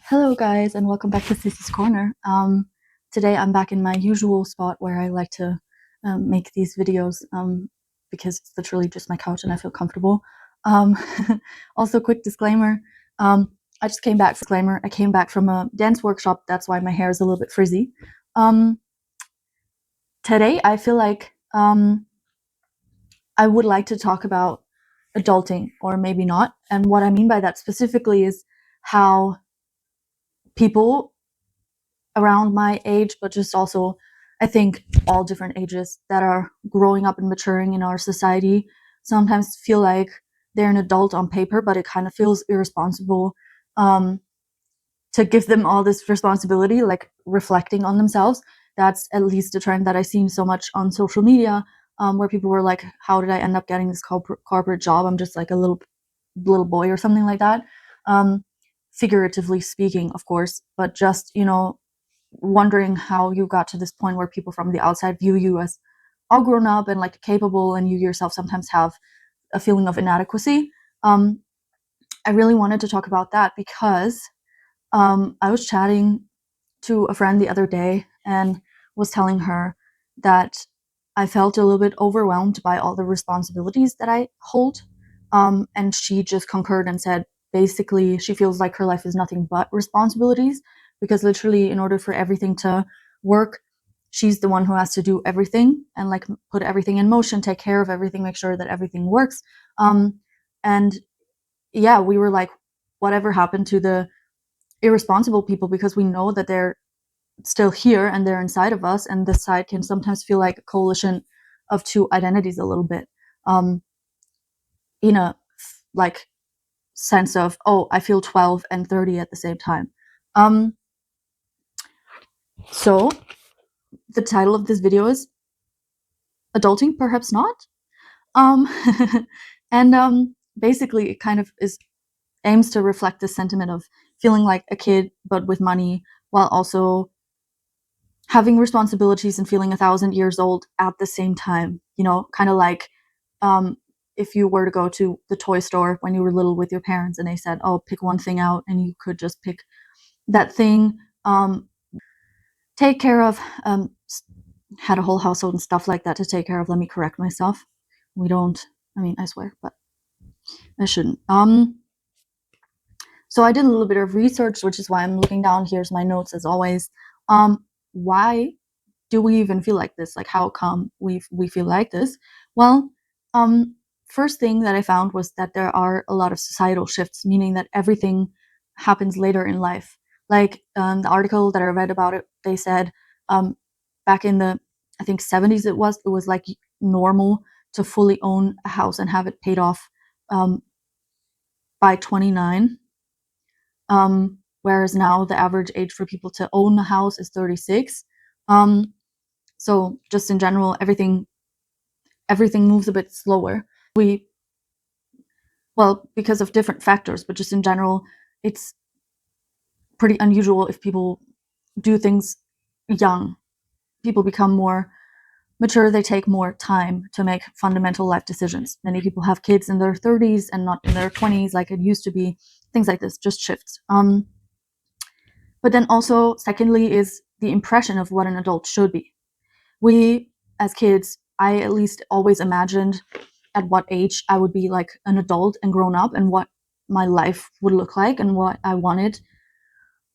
Hello guys, and welcome back to Sissy's Corner. Today I'm back in my usual spot where I like to make these videos because it's literally just my couch and I feel comfortable. Um, Also, quick disclaimer, I just came back, I came back from a dance workshop, that's why my hair is a little bit frizzy. Today I feel like I would like to talk about adulting, or maybe not, and what I mean by that specifically is how people around my age, but just also, I think, all different ages that are growing up and maturing in our society sometimes feel like they're an adult on paper, but it kind of feels irresponsible to give them all this responsibility, like reflecting on themselves. That's at least a trend that I see so much on social media, where people were like, how did I end up getting this corporate job? I'm just like a little boy or something like that. Figuratively speaking, of course, but just, wondering how you got to this point where people from the outside view you as all grown up and like capable, and you yourself sometimes have a feeling of inadequacy. I really wanted to talk about that because I was chatting to a friend the other day and was telling her that I felt a little bit overwhelmed by all the responsibilities that I hold. And she just concurred and said, basically, she feels like her life is nothing but responsibilities, because literally, in order for everything to work, she's the one who has to do everything and like put everything in motion, take care of everything, make sure that everything works. And yeah, we were like, whatever happened to the irresponsible people? Because we know that they're still here and they're inside of us, and this side can sometimes feel like a coalition of two identities a little bit, in a like sense of, oh, I feel 12 and 30 at the same time. So the title of this video is Adulting, Perhaps Not. um and basically it kind of aims to reflect the sentiment of feeling like a kid but with money, while also having responsibilities and feeling 1,000 years old at the same time. Kind of like, if you were to go to the toy store when you were little with your parents and they said, oh, pick one thing out, and you could just pick that thing, take care of, had a whole household and stuff like that to take care of. Let me correct myself. We don't, I mean, I swear, but I shouldn't. So I did a little bit of research, which is why I'm looking down. Here's my notes as always. Why do we even feel like this? Like, how come we feel like this? Well, first thing that I found was that there are a lot of societal shifts, meaning that everything happens later in life. Like, the article that I read about it, they said, back in the, I think, 70s, it was like normal to fully own a house and have it paid off by 29. Whereas now the average age for people to own a house is 36. So just in general, everything moves a bit slower. Well, because of different factors, but just in general, it's pretty unusual if people do things young. People become more mature, they take more time to make fundamental life decisions. Many people have kids in their 30s and not in their 20s like it used to be. Things like this just shifts. But then also, secondly, is the impression of what an adult should be. We, as kids, I at least always imagined at what age I would be like an adult and grown up, and what my life would look like and what I wanted.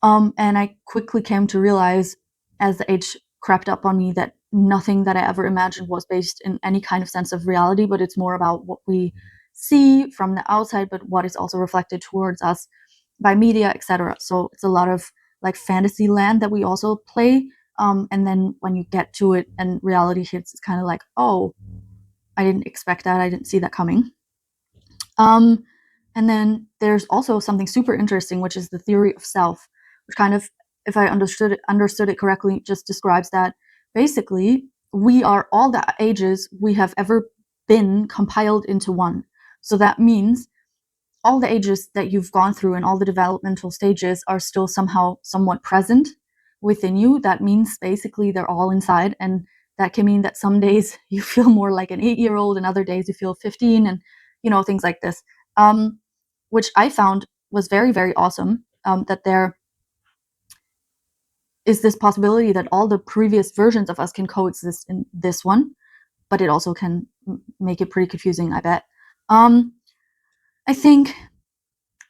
And I quickly came to realize, as the age crept up on me, that nothing that I ever imagined was based in any kind of sense of reality, but it's more about what we see from the outside, but what is also reflected towards us by media, etc. So it's a lot of like fantasy land that we also play. And then when you get to it and reality hits, it's kind of like, oh, I didn't expect that. I didn't see that coming. And then there's also something super interesting, which is the theory of self, which kind of, if I understood it correctly, just describes that basically we are all the ages we have ever been compiled into one. So that means all the ages that you've gone through and all the developmental stages are still somehow somewhat present within you. That means basically they're all inside, and that can mean that some days you feel more like an 8-year-old and other days you feel 15, and things like this, which I found was very, very awesome, that there is this possibility that all the previous versions of us can coexist in this one, but it also can make it pretty confusing, I bet. I think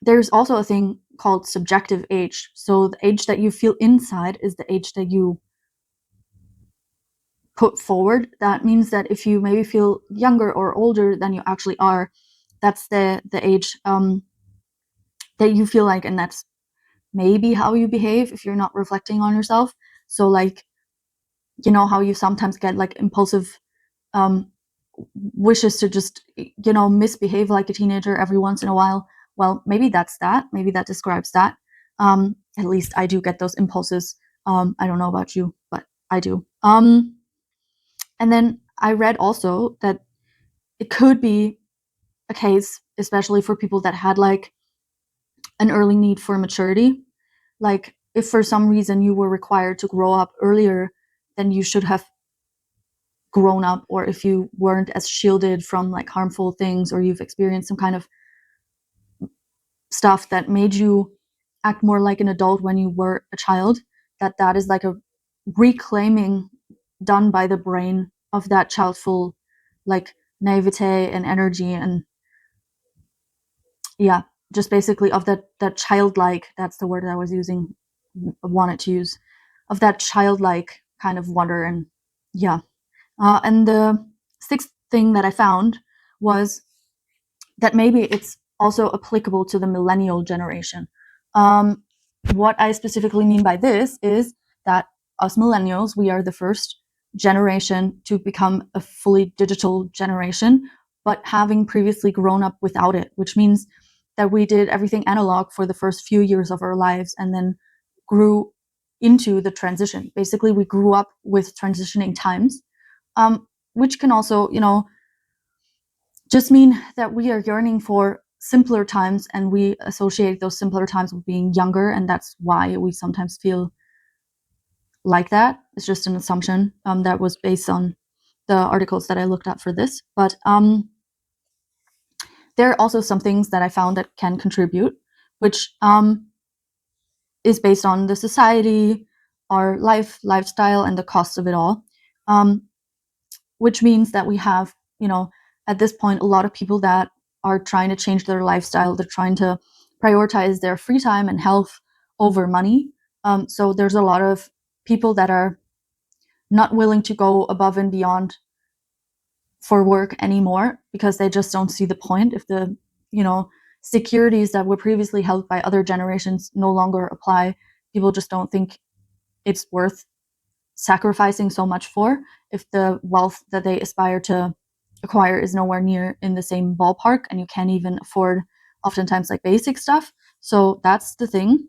there's also a thing called subjective age. So the age that you feel inside is the age that you put forward. That means that if you maybe feel younger or older than you actually are, that's the age that you feel like, and that's maybe how you behave if you're not reflecting on yourself. So like, you know how you sometimes get like impulsive wishes to just, you know, misbehave like a teenager every once in a while. Well, maybe that's that. Maybe that describes that. At least I do get those impulses. I don't know about you, but I do. And then I read also that it could be a case, especially for people that had like an early need for maturity. Like if for some reason you were required to grow up earlier than you should have grown up, or if you weren't as shielded from like harmful things, or you've experienced some kind of stuff that made you act more like an adult when you were a child, that is like a reclaiming done by the brain of that child, full like naivete and energy, and yeah, just basically of that childlike, that's the word I was using, wanted to use, of that childlike kind of wonder. And yeah, and the sixth thing that I found was that maybe it's also applicable to the millennial generation. What I specifically mean by this is that us millennials, we are the first generation to become a fully digital generation, but having previously grown up without it, which means that we did everything analog for the first few years of our lives and then grew into the transition. Basically, we grew up with transitioning times, which can also, you know, just mean that we are yearning for simpler times, and we associate those simpler times with being younger, and that's why we sometimes feel like that. It's just an assumption that was based on the articles that I looked at for this. But there are also some things that I found that can contribute, which is based on the society, our lifestyle, and the cost of it all, which means that we have, you know, at this point, a lot of people that are trying to change their lifestyle. They're trying to prioritize their free time and health over money. So there's a lot of people that are not willing to go above and beyond for work anymore because they just don't see the point. If the, you know, securities that were previously held by other generations no longer apply, people just don't think it's worth sacrificing so much for, if the wealth that they aspire to acquire is nowhere near in the same ballpark, and you can't even afford oftentimes like basic stuff. So that's the thing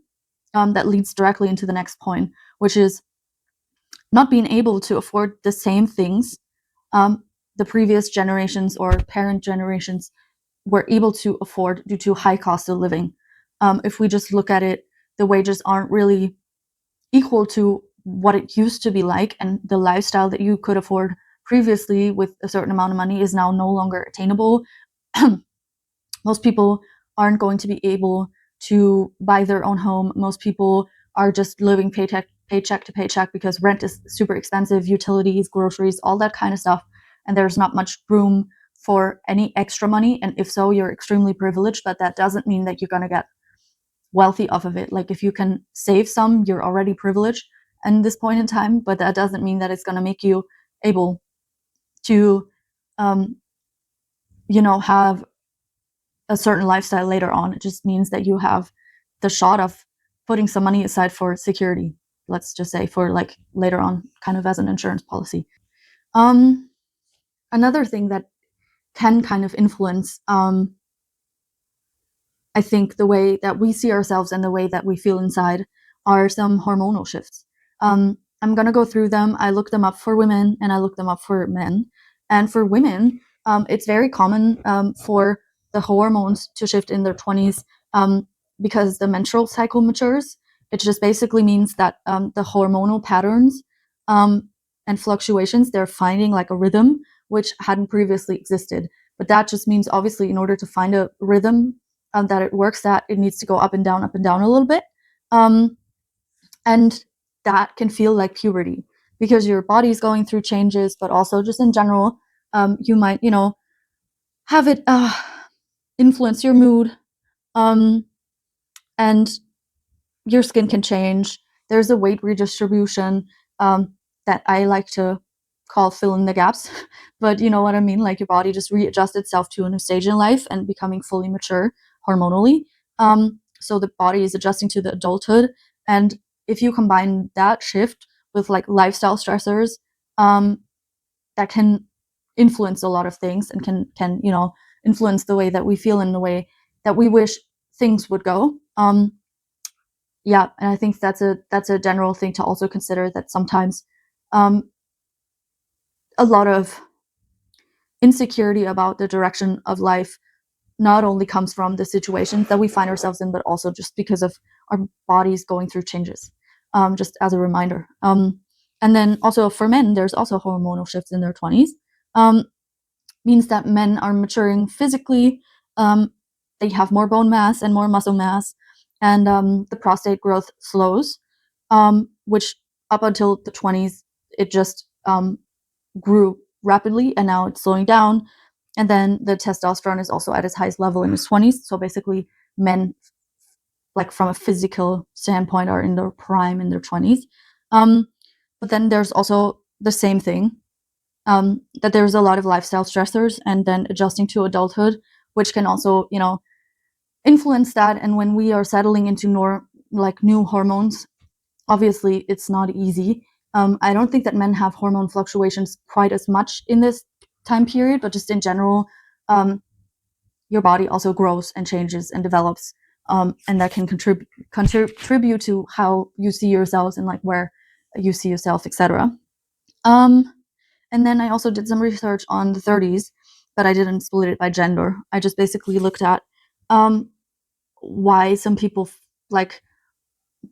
that leads directly into the next point, which is not being able to afford the same things the previous generations or parent generations were able to afford due to high cost of living. If we just look at it, the wages aren't really equal to what it used to be like, and the lifestyle that you could afford previously with a certain amount of money is now no longer attainable. Most people aren't going to be able to buy their own home. Most people are just living paycheck to paycheck because rent is super expensive, utilities, groceries, all that kind of stuff, and there's not much room for any extra money. And if so, you're extremely privileged, but that doesn't mean that you're going to get wealthy off of it. Like if you can save some, you're already privileged in this point in time, but that doesn't mean that it's going to make you able to you know, have a certain lifestyle later on. It just means that you have the shot of putting some money aside for security, let's just say, for like later on, kind of as an insurance policy. Another thing that can kind of influence I think the way that we see ourselves and the way that we feel inside are some hormonal shifts. I'm going to go through them. I looked them up for women and I looked them up for men. And for women, it's very common for the hormones to shift in their 20s because the menstrual cycle matures. It just basically means that the hormonal patterns and fluctuations, they're finding like a rhythm which hadn't previously existed. But that just means, obviously, in order to find a rhythm that it works at, it needs to go up and down a little bit. And that can feel like puberty because your body's going through changes, but also just in general, you might, have it influence your mood, and your skin can change. There's a weight redistribution that I like to call fill in the gaps, but you know what I mean? Like your body just readjusts itself to a new stage in life and becoming fully mature hormonally. So the body is adjusting to the adulthood, and if you combine that shift with like lifestyle stressors, that can influence a lot of things and can influence the way that we feel in the way that we wish things would go. Yeah, and I think that's a general thing to also consider, that sometimes a lot of insecurity about the direction of life not only comes from the situations that we find ourselves in, but also just because of our bodies going through changes, just as a reminder. And then also for men, there's also hormonal shifts in their 20s. Means that men are maturing physically, they have more bone mass and more muscle mass, and the prostate growth slows, which up until the 20s, it just grew rapidly, and now it's slowing down. And then the testosterone is also at its highest level in his 20s. So basically, men, like from a physical standpoint, are in their prime in their 20s. But then there's also the same thing, that there's a lot of lifestyle stressors, and then adjusting to adulthood, which can also, influence that. And when we are settling into new hormones, obviously it's not easy. I don't think that men have hormone fluctuations quite as much in this time period, but just in general, your body also grows and changes and develops, and that can contribute to how you see yourselves and like where you see yourself, etc. And then I also did some research on the 30s, but I didn't split it by gender. I just basically looked at why some people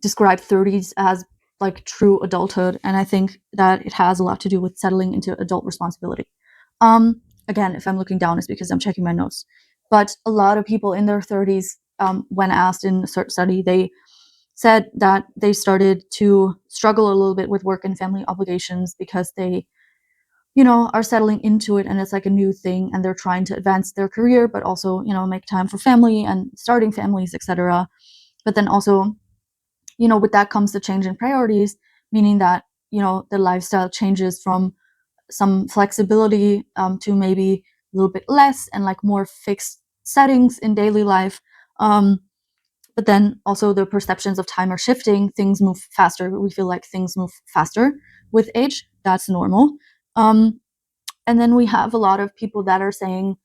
describe 30s as like true adulthood, and I think that it has a lot to do with settling into adult responsibility. Again, if I'm looking down, it's because I'm checking my notes. But a lot of people in their 30s, when asked in a certain study, they said that they started to struggle a little bit with work and family obligations because they are settling into it, and it's like a new thing, and they're trying to advance their career, but also, make time for family and starting families, etc. But then also, with that comes the change in priorities, meaning that, the lifestyle changes from some flexibility to maybe a little bit less and like more fixed settings in daily life. But then also the perceptions of time are shifting. Things move faster. We feel like things move faster with age. That's normal. And then we have a lot of people that are saying,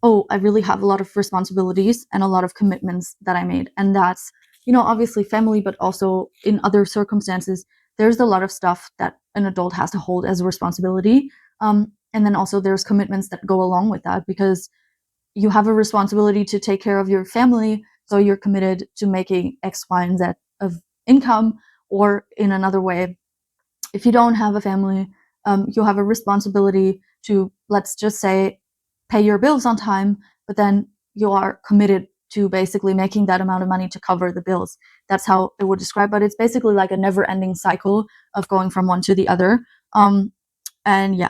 oh, I really have a lot of responsibilities and a lot of commitments that I made. And that's, obviously family, but also in other circumstances, there's a lot of stuff that an adult has to hold as a responsibility. And then also there's commitments that go along with that, because you have a responsibility to take care of your family. So you're committed to making X, Y, and Z of income. Or in another way, if you don't have a family, you have a responsibility to, let's just say, pay your bills on time, but then you are committed to basically making that amount of money to cover the bills. That's how it would describe, but it's basically like a never-ending cycle of going from one to the other. And yeah,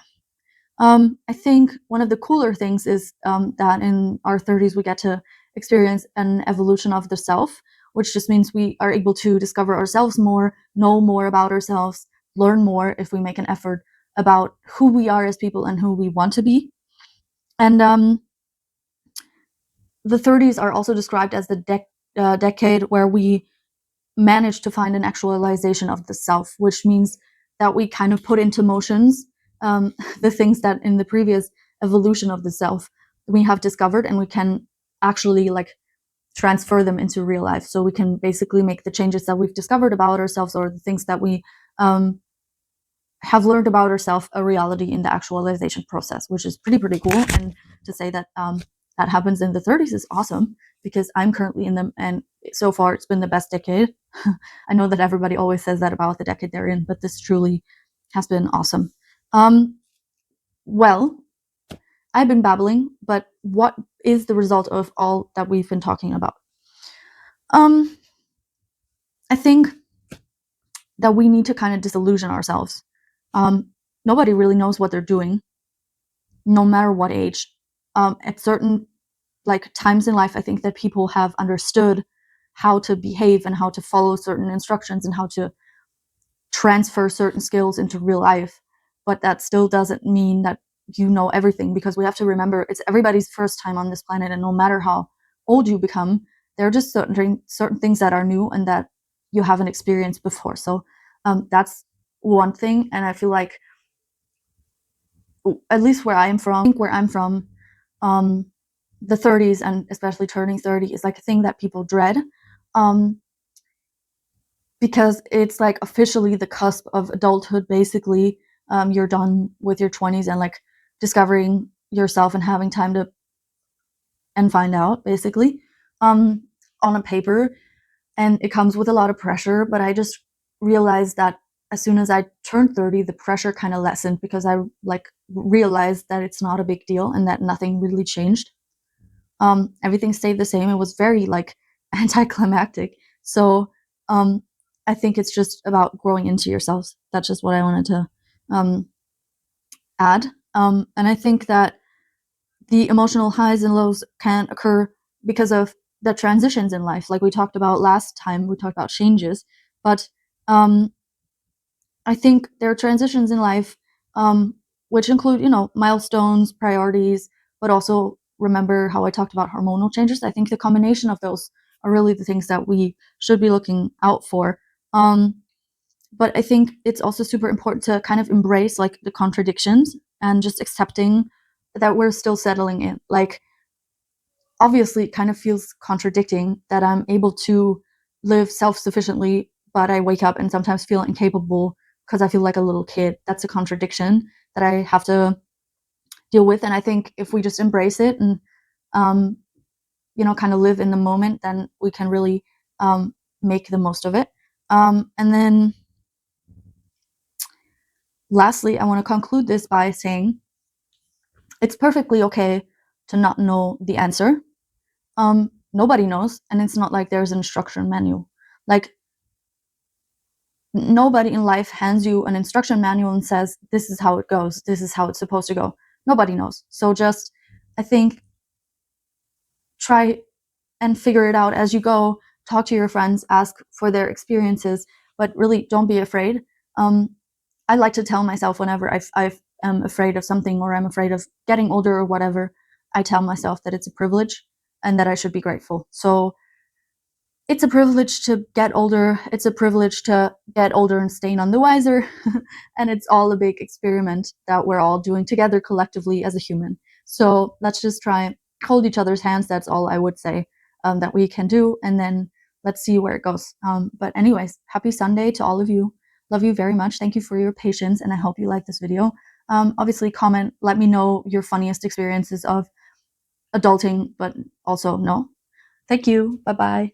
I think one of the cooler things is that in our 30s, we get to experience an evolution of the self, which just means we are able to discover ourselves more, know more about ourselves, learn more if we make an effort about who we are as people and who we want to be. And the 30s are also described as the decade where we manage to find an actualization of the self, which means that we kind of put into motions the things that in the previous evolution of the self we have discovered, and we can actually transfer them into real life. So we can basically make the changes that we've discovered about ourselves, or the things that we have learned about ourselves, a reality in the actualization process, which is pretty cool. And to say that that happens in the 30s is awesome, because I'm currently in them, and so far it's been the best decade. I know that everybody always says that about the decade they're in, but this truly has been awesome. Well, I've been babbling, but what is the result of all that we've been talking about? I think that we need to kind of disillusion ourselves. Nobody really knows what they're doing, no matter what age. At certain times in life, I think that people have understood how to behave and how to follow certain instructions and how to transfer certain skills into real life. But that still doesn't mean that you know everything, because we have to remember it's everybody's first time on this planet, and no matter how old you become, there are just certain things that are new and that you haven't experienced before. So that's one thing. And I feel like, at least where I'm from, the 30s, and especially turning 30, is like a thing that people dread, because it's like officially the cusp of adulthood. Basically, you're done with your 20s and like discovering yourself and having time to and find out, basically, on a paper. And it comes with a lot of pressure, but I just realized that as soon as I turned 30, the pressure kind of lessened, because I like realized that it's not a big deal and that nothing really changed. Everything stayed the same. It was very like anticlimactic. So I think it's just about growing into yourselves. That's just what I wanted to add. And I think that the emotional highs and lows can occur because of the transitions in life. Like we talked about last time, we talked about changes, but I think there are transitions in life, which include, milestones, priorities, but also remember how I talked about hormonal changes. I think the combination of those are really the things that we should be looking out for. But I think it's also super important to kind of embrace like the contradictions and just accepting that we're still settling in. Like, obviously, it kind of feels contradicting that I'm able to live self-sufficiently, but I wake up and sometimes feel incapable because I feel like a little kid. That's a contradiction that I have to deal with. And I think if we just embrace it and, kind of live in the moment, then we can really make the most of it. And then lastly, I want to conclude this by saying it's perfectly okay to not know the answer. Nobody knows, and it's not like there's an instruction manual. Like, nobody in life hands you an instruction manual and says, this is how it goes, this is how it's supposed to go. Nobody knows. So just, I think, try and figure it out as you go. Talk to your friends, ask for their experiences, but really don't be afraid. I like to tell myself whenever I am afraid of something, or I'm afraid of getting older or whatever, I tell myself that it's a privilege and that I should be grateful. So it's a privilege to get older. It's a privilege to get older and stay none the wiser. And it's all a big experiment that we're all doing together collectively as a human. So let's just try hold each other's hands. That's all I would say that we can do. And then let's see where it goes. But anyways, happy Sunday to all of you. Love you very much. Thank you for your patience. And I hope you like this video. Obviously, comment, let me know your funniest experiences of adulting, but also no. Thank you. Bye-bye.